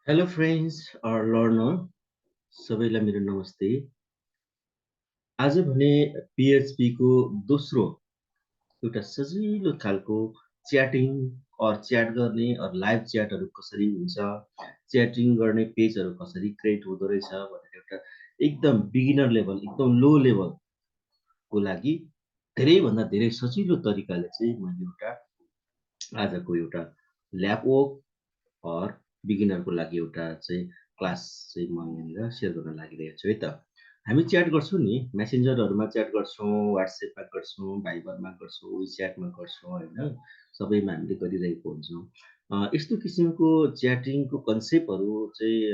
Hello friends learner सबैलाई मेरो नमस्ते। आज भने PHP को दोस्रो एउटा सजिलो खालको च्याटिङ च्याट गर्ने लाइभ च्याटहरू कसरी हुन्छ, च्याटिङ गर्ने पेजहरू कसरी क्रिएट हुँदो रहेछ भनेर एउटा एकदम बिगिनर लेभल, एकदम लो लेभलको लागि धेरैभन्दा धेरै सजिलो तरिकाले चाहिँ मैले आजको एउटा ल्याब वर्क बिगिनरको लागि एउटा चाहिँ क्लास चाहिँ म यहाँनिर सेयर गर्न लागिरहेको छु है त। हामी च्याट गर्छौँ नि, मेसेन्जरहरूमा च्याट गर्छौँ, वाट्सएपमा गर्छौँ, भाइबरमा गर्छौँ, विच्याटमा गर्छौँ होइन, सबैमा हामीले गरिरहेको हुन्छौँ। यस्तो किसिमको च्याटिङको कन्सेप्टहरू चाहिँ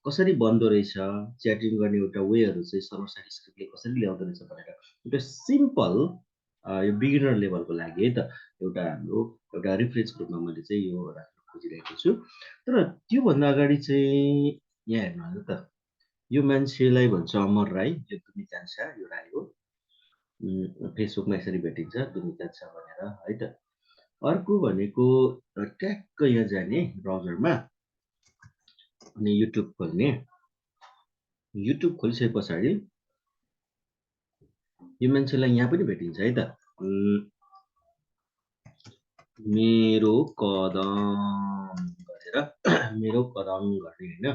कसरी बन्दो रहेछ, च्याटिङ गर्ने एउटा वेहरू चाहिँ सर्भर साइड स्क्रिप्टले कसरी ल्याउँदो रहेछ भनेर एउटा सिम्पल यो बिगिनर लेभलको लागि है त एउटा रिफरेन्सको रूपमा मैले चाहिँ यो राख्न खोजिरहेको छु। तर त्योभन्दा अगाडि चाहिँ यहाँ हेर्नुहोस् त, यो मान्छेलाई भन्छ अमर राई, यो दुमी कान्छा, यो राई हो। फेसबुकमा यसरी भेटिन्छ दुमी कान्छा भनेर है त। अर्को भनेको ट्याक्क यहाँ जाने ब्राउजरमा अनि युट्युब खोल्ने। युट्युब खोलिसके पछाडि यो मान्छेलाई यहाँ पनि भेटिन्छ है त। मेरो कदम गरेर मेरो कदम गर्ने होइन,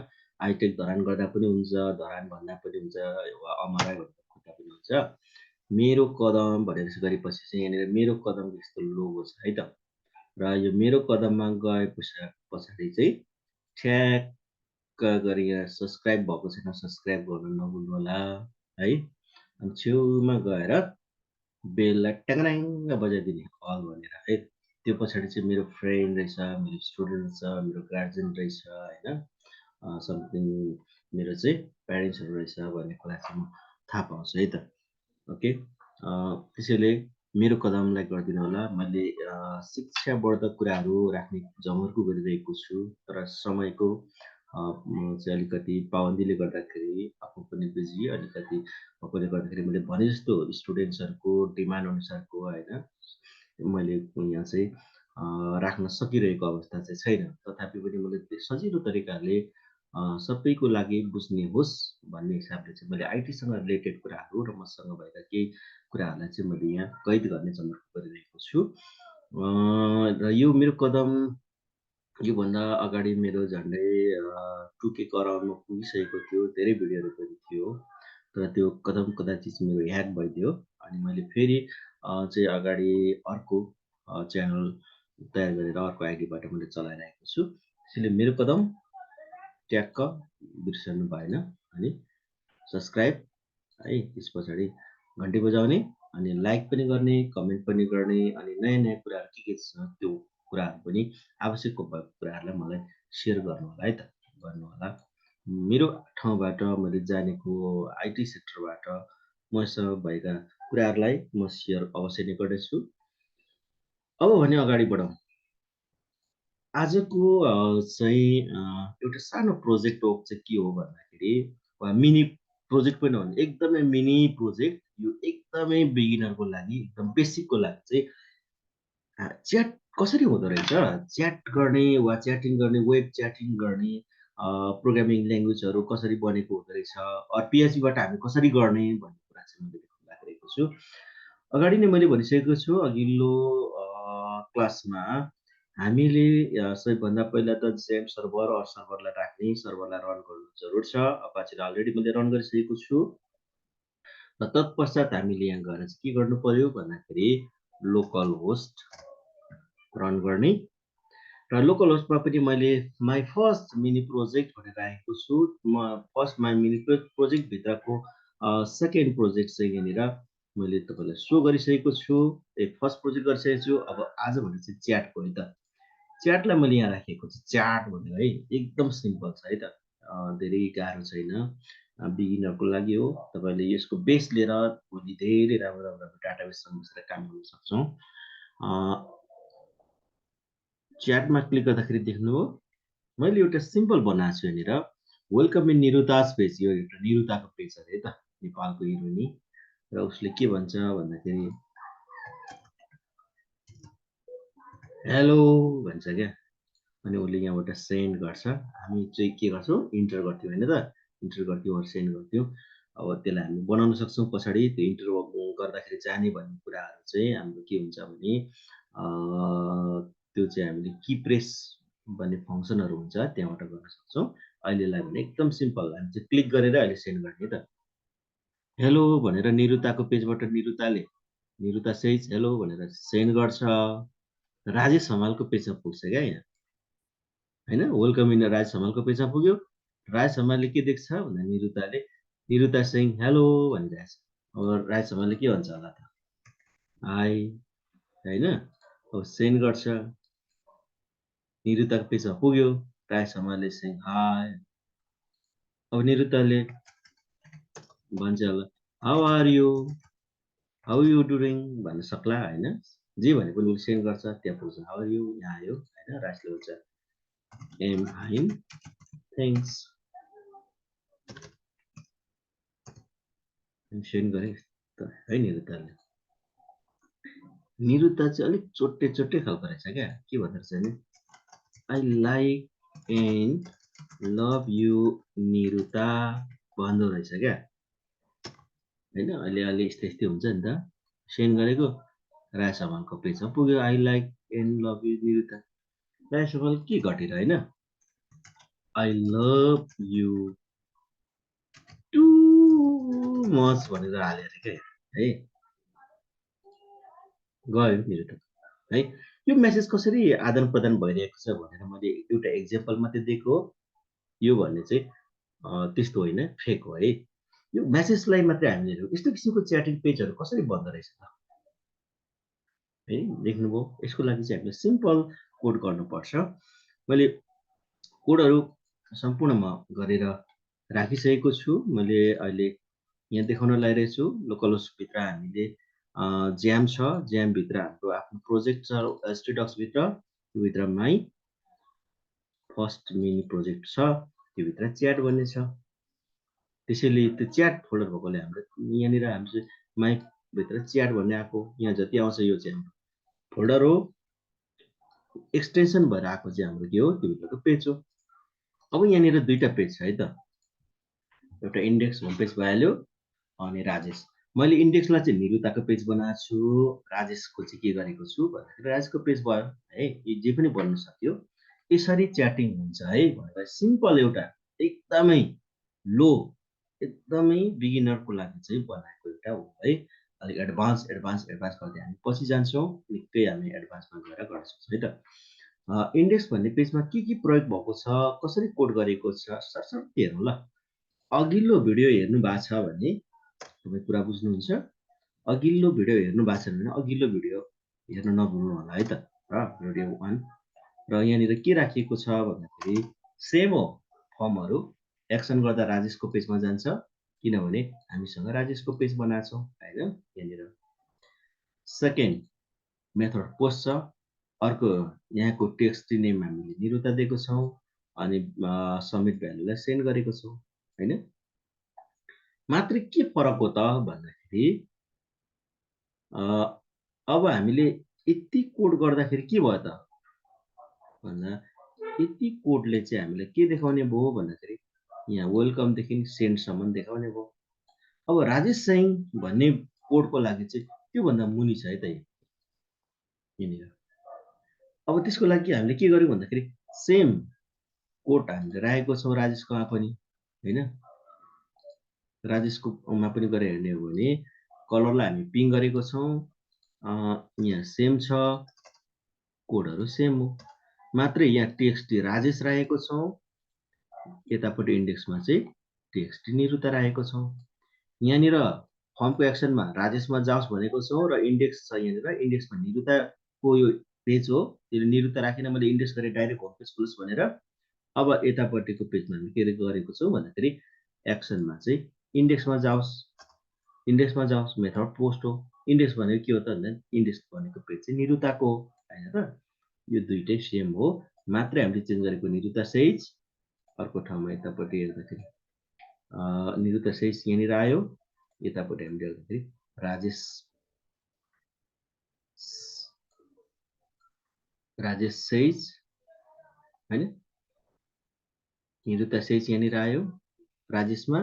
आइटेक धरान गर्दा पनि हुन्छ, धरान भन्दा पनि हुन्छ, वा अमर राई भन्दा खोज्दा पनि हुन्छ। मेरो कदम भनेर गरेपछि चाहिँ यहाँनिर मेरो कदम जस्तो लोगो छ है त। र यो मेरो कदममा गए पछाडि चाहिँ ठ्याक्क गरी यहाँ सब्सक्राइब भएको छैन, सब्सक्राइब गर्न नभुल्नु होला है। अनि छेउमा गएर बेललाई ट्याङ्राङ्ग बजाइदिने अल भनेर है। त्यो पछाडि चाहिँ मेरो फ्रेन्ड रहेछ, मेरो स्टुडेन्ट छ, मेरो गार्जियन रहेछ होइन, समथिङ मेरो चाहिँ प्यारेन्ट्सहरू रहेछ भन्ने कुरा चाहिँ म थाहा पाउँछु है त। ओके, त्यसैले मेरो कदमलाई गरिदिनु होला। मैले शिक्षावर्धक कुराहरू राख्ने जमर्को गरिरहेको छु, तर समयको चाहिँ अलिकति पाबन्दीले गर्दाखेरि आफू पनि बिजी, अलिकति भएकोले गर्दाखेरि मैले भने जस्तो स्टुडेन्ट्सहरूको डिमान्ड अनुसारको होइन मैले यहाँ चाहिँ राख्न सकिरहेको अवस्था चाहिँ छैन। तथापि पनि मैले सजिलो तरिकाले सबैको लागि बुझ्ने होस् भन्ने हिसाबले चाहिँ मैले आइटीसँग रिलेटेड कुराहरू र मसँग भएका केही कुराहरूलाई चाहिँ मैले यहाँ कैद गर्ने जमर्को गरिरहेको छु। र यो मेरो कदम योभन्दा अगाडि मेरो झन्डै 2K अराउन्डमा पुगिसकेको थियो, धेरै भिडियोहरू पनि थियो, तर त्यो कदम कदाचित मेरो ह्याक भइदियो अनि मैले फेरि चाहिँ अगाडि अर्को च्यानल तयार गरेर अर्को आइडीबाट मैले चलाइरहेको छु। त्यसैले मेरो कदम ट्याक्क बिर्सनु भएन अनि सब्सक्राइब है, त्यस पछाडि घन्टी बजाउने अनि लाइक पनि गर्ने, कमेन्ट पनि गर्ने अनि नयाँ नयाँ कुराहरू के छ त्यो कुराहरू पनि आवश्यक भएको कुराहरूलाई मलाई सेयर गर्नु होला है त, गर्नु होला। मेरो ठाउँबाट मैले जानेको आइटी सेक्टरबाट मसँग भएका कुराहरूलाई म सेयर अवश्य नै गर्नेछु। अब भने अगाडि बढौँ। आजको चाहिँ एउटा सानो प्रोजेक्ट वर्क चाहिँ के हो भन्दाखेरि, मिनी प्रोजेक्ट पनि हो, एकदमै मिनी प्रोजेक्ट। यो एकदमै बिगिनरको लागि, एकदम बेसिकको लागि चाहिँ च्याट कसरी हुँदो रहेछ, च्याट गर्ने वा च्याटिङ गर्ने, वेब च्याटिङ गर्ने प्रोग्रामिङ ल्याङ्ग्वेजहरू कसरी बनेको हुँदो रहेछ, PHPबाट हामी कसरी गर्ने भन्ने कुरा चाहिँ मैले देखाउन लागिरहेको छु। अगाडि नै मैले भनिसकेको छु अघिल्लो क्लासमा, हामीले सबैभन्दा पहिला त जेम सर्भर सर्भरलाई राख्ने, सर्भरलाई रन गर्नु जरुर छ। अपाचेलाई अलरेडी मैले रन गरिसकेको छु। र तत्पश्चात हामीले यहाँ गएर चाहिँ के गर्नु पर्यो भन्दाखेरि लोकल होस्ट रन गर्ने। र लोकल होस्टमा पनि मैले माई फर्स्ट मिनी प्रोजेक्ट भनेर राखेको छु। म फर्स्ट माई मिनी प्रोजेक्ट भित्रको सेकेन्ड प्रोजेक्ट चाहिँ यहाँनिर मैले तपाईँलाई सो गरिसकेको छु। फर्स्ट प्रोजेक्ट गरिसकेको छु। अब आज भने चाहिँ च्याटको है त, च्याटलाई मैले यहाँ राखेको छु च्याट भनेर है, एकदम सिम्पल छ है त, धेरै गाह्रो छैन, बिगिनरको लागि हो। तपाईँले यसको बेस लिएर भोलि धेरै राम्रो राम्रो डाटाबेससँग बसेर काम गर्न सक्छौँ। च्याटमा क्लिक गर्दाखेरि देख्नुभयो मैले एउटा सिम्पल बनाएको छु यहाँनिर, वेलकम इन निरुताज पेज। यो एउटा निरुताको पेज है त, नेपालको हिरोइनी। र उसले के भन्छ भन्दाखेरि हेलो भन्छ क्या, अनि उसले यहाँबाट सेन्ड गर्छ, हामी चाहिँ के गर्छौँ इन्टर गर्थ्यौँ होइन त, इन्टर गर्थ्यौँ सेन्ड गर्थ्यौँ। अब त्यसलाई हामी बनाउन सक्छौँ पछाडि त्यो इन्टर गर्दाखेरि जाने भन्ने कुराहरू चाहिँ हाम्रो के हुन्छ भने त्यो चाहिँ हामीले की प्रेस भन्ने फङ्सनहरू हुन्छ त्यहाँबाट गर्न सक्छौँ। अहिलेलाई भने एकदम सिम्पल, हामी चाहिँ क्लिक गरेर अहिले सेन्ड गर्ने त। हेलो भनेर निरुताको पेजबाट निरुता सेज हेलो भनेर सेन्ड गर्छ। राजेश हमालको पेजमा पुग्छ क्या यहाँ होइन, वेलकम इन राजेश हमालको पेजमा पुग्यो। राजेश हमालले के देख्छ भन्दा निरुता सिंह हेलो भनिरहेछ। अब राजेश हमालले के भन्छ होला त, हाई होइन। अब सेन्ड गर्छ, निरुताको पेजमा पुग्यो, राजेश हमालले सिंह हाई। अब निरुताले भन्छ होला how are you, how you doing भन्न सक्ला होइन, जे भने पनि उसले सेन्ड गर्छ, त्यहाँ पुग्छ हाउ आर यु, यहाँ आयो होइन। राजेशले भन्छ एम फाइन थ्याङ्क्स, सेन्ड गरेँ है। निरुता चाहिँ अलिक चोट्टे खालको रहेछ क्या, के भन्दो रहेछ भने I like and love you Niruta भन्दो रहेछ क्या होइन। अहिले यस्तै हुन्छ नि त। सेन्ड गरेको राजेश हमालको पेजमा पुग्यो, I like and love you Niruta. Rajesh Hamal के घटेर होइन, I love you too much भनेर हालेर क्या है, गयो निरुता है। यो मेसेज कसरी आदान प्रदान भइरहेको छ भनेर मैले एउटा एक्जाम्पल मात्रै दिएको, यो भन्ने चाहिँ त्यस्तो होइन, फेक हो है। यो मेसेजलाई मात्रै हामीले यस्तो किसिमको च्याटिङ पेजहरू कसरी बन्द रहेछ त है, देख्नुभयो। यसको लागि चाहिँ हामीले सिम्पल कोड गर्नुपर्छ। मैले कोडहरू सम्पूर्ण म गरेर राखिसकेको छु। मैले अहिले यहाँ देखाउन लागिरहेको छु। लोकल होस्टभित्र हामीले ज्याम छ, ज्यामभित्र हाम्रो आफ्नो प्रोजेक्ट छ एचटी-डक्सभित्र, त्योभित्र माई फर्स्ट मिनी प्रोजेक्ट छ, त्योभित्र च्याट भन्ने छ। त्यसैले त्यो च्याट फोल्डर भएकोले हाम्रो यहाँनिर हामी चाहिँ माइभित्र च्याट भन्ने आएको, यहाँ जति आउँछ यो चाहिँ हाम्रो फोल्डर हो, एक्सटेन्सन भएर आएको चाहिँ हाम्रो के हो त्योभित्रको पेज हो। अब यहाँनिर दुईवटा पेज छ है त, एउटा इन्डेक्स होम पेज भइहाल्यो अनि राजेश। मैले इन्डेक्सलाई चाहिँ निरुताको पेज बनाएको छु, राजेशको चाहिँ के गरेको छु भन्दाखेरि राजेशको पेज भयो है। यो जे पनि बन्न सक्यो, यसरी च्याटिङ हुन्छ है भनेर सिम्पल एउटा एकदमै लो, एकदमै बिगिनरको लागि चाहिँ बनाएको एउटा हो है। अलिक एडभान्स गर्दै हामी पछि जान्छौँ, निकै हामी एडभान्समा गएर गर्न सक्छौँ है त। इन्डेक्स भन्ने पेजमा के प्रयोग भएको छ, कसरी कोड गरेको छ सरसर्ती हेरौँ ल। अघिल्लो भिडियो हेर्नु भएको छ भने तपाईँ कुरा बुझ्नुहुन्छ, अघिल्लो भिडियो हेर्नु भएको छैन भने अघिल्लो भिडियो हेर्न नभुल्नु होला है त। र भिडियो 1 र यहाँनिर के राखिएको छ भन्दाखेरि सेम हो, फर्महरू एक्सन गर्दा राजेशको पेजमा जान्छ किनभने हामीसँग राजेशको पेज बनाएको छौँ होइन। यहाँनिर सेकेन्ड मेथड पोस्ट छ, अर्को यहाँको टेक्स्ट नेम हामीले निरुता दिएको छौँ अनि सब्मिट भ्यालुलाई सेन्ड गरेको छौँ होइन। मात्रै के फरक हो त भन्दाखेरि अब हामीले यति कोड गर्दाखेरि के भयो त भन्दा यति कोडले चाहिँ हामीलाई के देखाउने भयो भन्दाखेरि यहाँ वेलकमदेखि सेन्डसम्म देखाउने भयो। अब राजेश सिंह भन्ने कोडको लागि चाहिँ त्योभन्दा मुनि छ है त यहाँनिर। अब त्यसको लागि हामीले के गर्यौँ भन्दाखेरि सेम कोड हामीले राखेको छौँ राजेशकोमा पनि होइन। राजेशकोमा पनि गरेर हेर्ने हो भने कलरलाई हामी पिङ गरेको छौँ, यहाँ सेम छ, कोडहरू सेम हो, मात्रै यहाँ टेक्स्ट राजेश राखेको छौँ, यतापट्टि इन्डेक्समा चाहिँ टेक्स्ट निरुता राखेको छौँ। यहाँनिर फर्मको एक्सनमा राजेशमा जाओस् भनेको छौँ र इन्डेक्स छ यहाँनिर, इन्डेक्समा निरुताको यो पेज हो, त्यसले निरुता राखेन, मैले इन्डेक्स गरेर डाइरेक्ट होम पेज खुलोस् भनेर। अब यतापट्टिको पेजमा हामी के गरेको छौँ भन्दाखेरि एक्सनमा चाहिँ इन्डेक्समा जाओस् मेथड पोस्ट हो। इन्डेक्स भनेको के हो त भन्दा इन्डेक्स भनेको पेज चाहिँ निरुताको हो होइन त। यो दुइटै सेम हो, मात्रै हामीले चेन्ज गरेको निरुता सेज, अर्को ठाउँमा यतापट्टि हेर्दाखेरि निरुता सेज यहाँनिर आयो, यतापट्टि हामीले हेर्दाखेरि राजेश सेज हैन। निरुता सेज यहाँनिर आयो राजेशमा।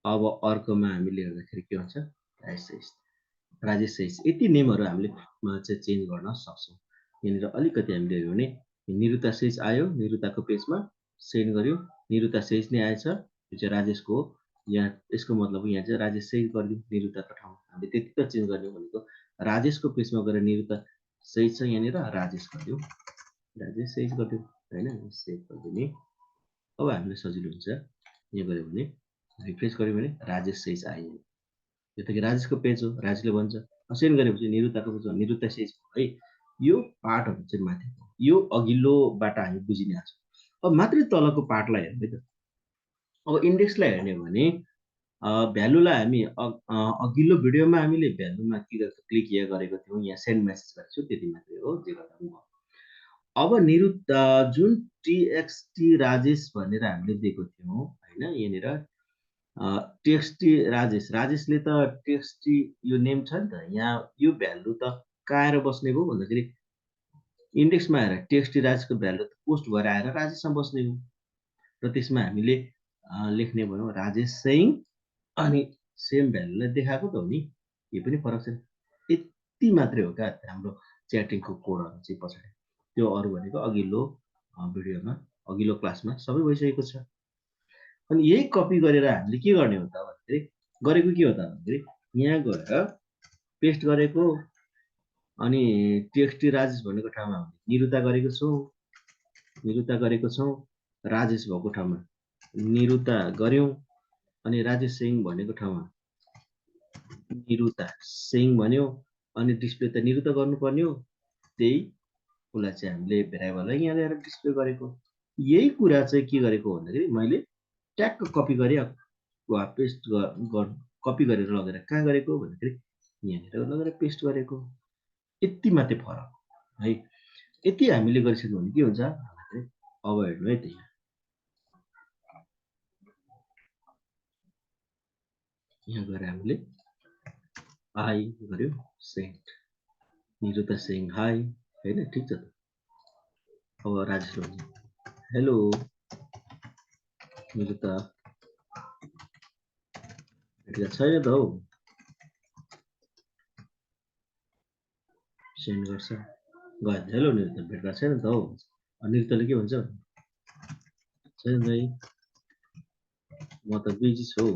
अब अर्कोमा हामीले हेर्दाखेरि के हुन्छ राजेश सेज। यति नेमहरू हामीले चाहिँ चेन्ज गर्न सक्छौँ। यहाँनिर अलिकति हामीले हेऱ्यौँ भने निरुता सेज आयो, निरुताको पेजमा सेन्ड गर्यो, निरुता सेज नै आएछ, यो चाहिँ राजेशको हो। यहाँ यसको मतलब यहाँ चाहिँ राजेश सेज गरिदिउँ निरुताको ठाउँमा। हामीले त्यति त चेन्ज गर्ने भनेको राजेशको पेजमा गएर निरुता सेज छ यहाँनिर राजेश गरिदिउँ, राजेश सेज गरिदिउँ होइन, सेभ गरिदिने। अब हामीलाई सजिलो हुन्छ यहाँ गऱ्यो भने रिफ्रेस गऱ्यो भने राजेश सेज आयो। यो त राजेशको पेज हो, राजेशले भन्छ। सेन्ड गरेपछि निरुताको पेज हो, निरुता सेज है। यो पार्टहरू चाहिँ माथिको, यो अघिल्लोबाट हामी बुझिने छौँ। अब मात्रै तलको पार्टलाई हेर्ने त। अब इन्डेक्सलाई हेर्ने हो भने भ्यालुलाई हामी अघिल्लो भिडियोमा हामीले भ्यालुमा क्लिक यहाँ गरेको थियौँ, यहाँ सेन्ड मेसेज गरेको छु, त्यति मात्रै हो जे गर्दा पनि भयो। अब निरुता जुन टीएक्सटी राजेश भनेर हामीले दिएको थियौँ होइन, यहाँनिर टेक्स्टी राजेशले त टेक्स्टी यो नेम छ नि त। यहाँ यो भ्यालु त कहाँ आएर बस्ने भयो भन्दाखेरि इन्डेक्समा आएर टेक्स्टी राजेशको भ्यालु त पोस्ट भएर आएर राजेशमा बस्ने हो। र त्यसमा हामीले लेख्ने भयौँ राजेश सिंह अनि सेम भ्यालुलाई देखाएको त हो नि, यो पनि फरक छैन। यति मात्रै हो क्या हाम्रो च्याटिङको कोडहरू चाहिँ पछाडि। त्यो अरू भनेको अघिल्लो भिडियोमा अघिल्लो क्लासमा सबै भइसकेको छ। अनि यही कपी गरेर हामीले के गर्ने हो त भन्दाखेरि गरेको के हो त भन्दाखेरि यहाँ गएर पेस्ट गरेको अनि टेक्स्टी राजेश भनेको ठाउँमा निरुता गरेको छौँ, राजेश भएको ठाउँमा निरुता गर्यौँ अनि राजेश सिंह भनेको ठाउँमा निरुता सिंह भन्यो। अनि डिस्प्ले त निरुता गर्नुपर्ने हो, त्यही उसलाई चाहिँ हामीले भेरिएबललाई यहाँ ल्याएर डिस्प्ले गरेको। यही कुरा चाहिँ के गरेको भन्दाखेरि मैले ट्याक्क कपी गरेँ, पेस्ट कपी गरेर लगेर कहाँ गरेको भन्दाखेरि यहाँनिर लगेर पेस्ट गरेको। यति मात्रै फरक है। यति हामीले गरिसक्यो भने के हुन्छ भन्दाखेरि अब हेर्नु है त, यहाँ गएर हामीले हाई गर्यो सेन्ड निरुता सिंह हाई होइन, ठिक छ त। अब राजेश भन्छ हेलो निरुता भेटेको छैन त हौ, सेन्ड गर्छ गयो हेलो निरुता भेटेको छैन त हौ। निरुताले के भन्छ छैन भाइ म त बिजी छु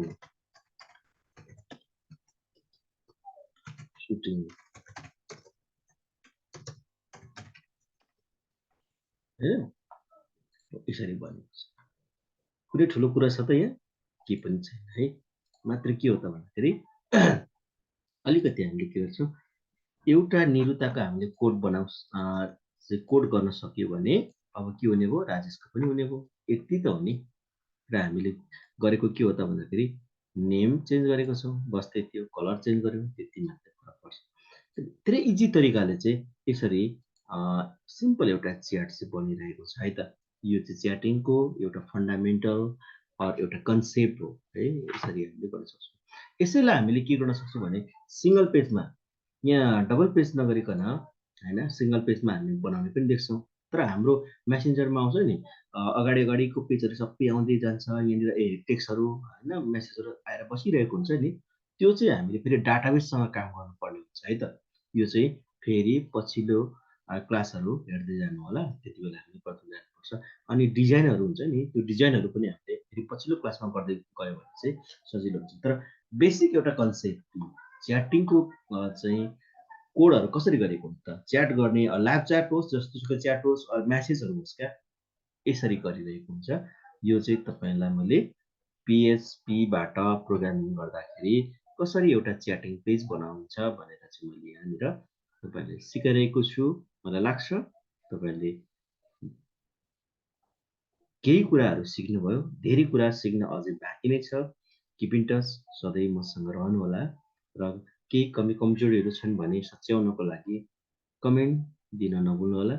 सुटिङ होइन, यसरी भन्नुपर्छ। कुनै ठुलो कुरा छ त यहाँ के पनि छैन है। मात्र के हो त भन्दाखेरि अलिकति हामीले के गर्छौँ, एउटा निरुताको हामीले कोड कोड गर्न सक्यो भने अब के हुने भयो राजेशको पनि हुने भयो। यति त हो नि। र हामीले गरेको के हो त भन्दाखेरि नेम चेन्ज गरेको छौँ, बस त्यति हो। कलर चेन्ज गर्यौँ, त्यति मात्रै फरक पर्छ। धेरै इजी तरिकाले चाहिँ यसरी सिम्पल एउटा च्याट चाहिँ बनिरहेको छ है त। यो चाहिँ च्याटिङको एउटा फन्डामेन्टल एउटा कन्सेप्ट हो है। यसरी हामीले गर्न सक्छौँ। यसैलाई हामीले के गर्न सक्छौँ भने सिङ्गल पेजमा यहाँ डबल पेज नगरिकन होइन, सिङ्गल पेजमा हामी बनाउने पनि देख्छौँ। तर हाम्रो मेसेन्जरमा आउँछ नि अगाडि अगाडिको पेजहरू सबै आउँदै जान्छ, यहाँनिर टेक्स्टहरू होइन मेसेजहरू आएर बसिरहेको हुन्छ नि। त्यो चाहिँ हामीले फेरि डाटाबेससँग काम गर्नुपर्ने हुन्छ है त। यो चाहिँ फेरि पछिल्लो क्लासहरू हेर्दै जानु होला, त्यति बेला हामीले गर्दै जानुपर्छ। अनि डिजाइनहरू हुन्छ नि, त्यो डिजाइनहरू पनि हामीले फेरि पछिल्लो क्लासमा गर्दै गयो भने चाहिँ सजिलो हुन्छ। तर बेसिक एउटा कन्सेप्ट च्याटिङको चाहिँ कोडहरू कसरी गरेको हुन्छ त, च्याट गर्ने लाइभ च्याट होस् जस्तोसुकै च्याट होस् म्यासेजहरू होस् क्या, यसरी गरिरहेको हुन्छ। यो चाहिँ तपाईँलाई मैले पिएचपीबाट प्रोग्रामिङ गर्दाखेरि कसरी एउटा च्याटिङ पेज बनाउँछ भनेर चाहिँ मैले यहाँनिर तपाईँले सिकाइरहेको छु। मलाई लाग्छ तपाईँले केही कुराहरू सिक्नुभयो, धेरै कुरा सिक्न अझै बाँकी नै छ। किप इन टच, सधैँ मसँग रहनुहोला र केही कमी कमजोरीहरू छन् भने सच्याउनको लागि कमेन्ट दिन नभुल्नुहोला।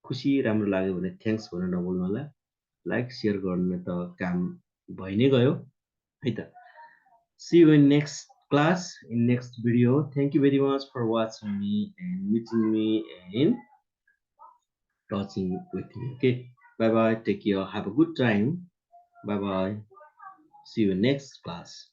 खुसी राम्रो लाग्यो भने थ्याङ्क्स भन्न नभुल्नुहोला। लाइक सेयर गर्न त काम भइ नै गयो है त। See you in next class, in next video. Thank you very much for watching me and meeting me and touching with me. Okay. Bye bye. Take care. Have a good time. Bye bye. See you next class.